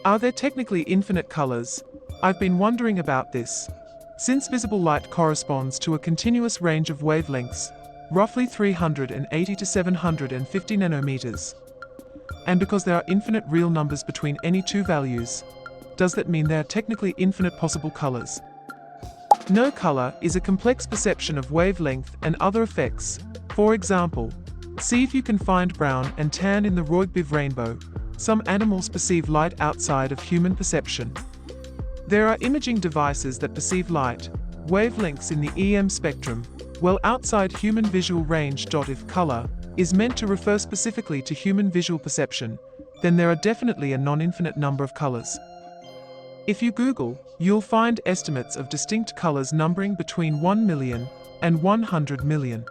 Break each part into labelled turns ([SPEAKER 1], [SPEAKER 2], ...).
[SPEAKER 1] Are there technically infinite colors? I've been wondering about this. Since visible light corresponds to a continuous range of wavelengths, roughly 380 to 750 nanometers, and because there are infinite real numbers between any two values, does that mean there are technically infinite possible colors? No color is a complex perception of wavelength and other effects. For example, see if you can find brown and tan in the Röykbiv rainbow. Some animals perceive light outside of human perception. There are imaging devices that perceive light, wavelengths in the EM spectrum, well outside human visual range. If color is meant to refer specifically to human visual perception, then there are definitely a non-infinite number of colors. If you Google, you'll find estimates of distinct colors numbering between 1 million and 100 million.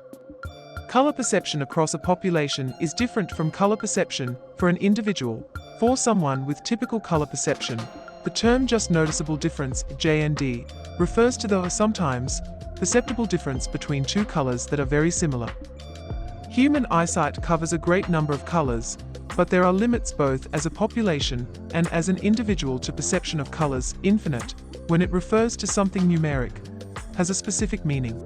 [SPEAKER 1] Color perception across a population is different from color perception for an individual. For someone with typical color perception, the term just noticeable difference, JND, refers to the sometimes perceptible difference between two colors that are very similar. Human eyesight covers a great number of colors, but there are limits both as a population and as an individual to perception of colors. Infinite, when it refers to something numeric, has a specific meaning.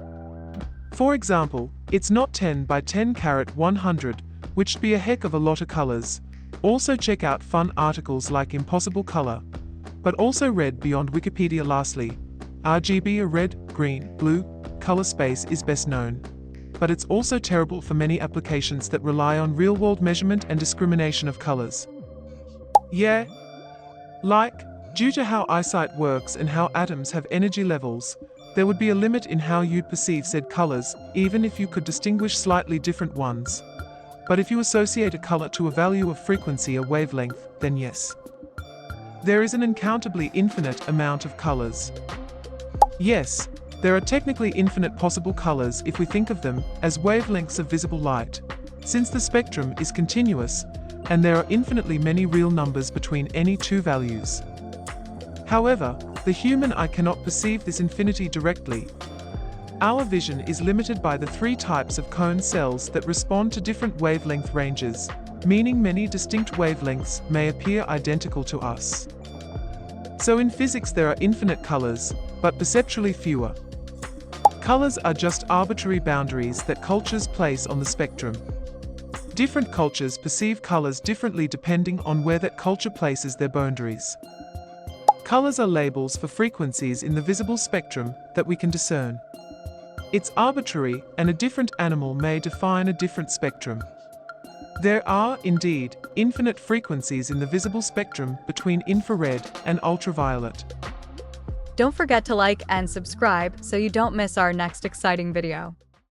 [SPEAKER 1] For example, it's not 10 by 10 carat 100, which'd be a heck of a lot of colors. Also check out fun articles like Impossible Color, but also read beyond Wikipedia. Lastly, RGB, a red, green, blue color space, is best known, but it's also terrible for many applications that rely on real-world measurement and discrimination of colors. Yeah, like, due to how eyesight works and how atoms have energy levels, there would be a limit in how you'd perceive said colors, even if you could distinguish slightly different ones. But if you associate a color to a value of frequency or wavelength, then yes, there is an uncountably infinite amount of colors. Yes, there are technically infinite possible colors if we think of them as wavelengths of visible light, since the spectrum is continuous, and there are infinitely many real numbers between any two values. However, the human eye cannot perceive this infinity directly. Our vision is limited by the three types of cone cells that respond to different wavelength ranges, meaning many distinct wavelengths may appear identical to us. So in physics there are infinite colors, but perceptually fewer. Colors are just arbitrary boundaries that cultures place on the spectrum. Different cultures perceive colors differently depending on where that culture places their boundaries. Colors are labels for frequencies in the visible spectrum that we can discern. It's arbitrary, and a different animal may define a different spectrum. There are, indeed, infinite frequencies in the visible spectrum between infrared and ultraviolet.
[SPEAKER 2] Don't forget to like and subscribe so you don't miss our next exciting video.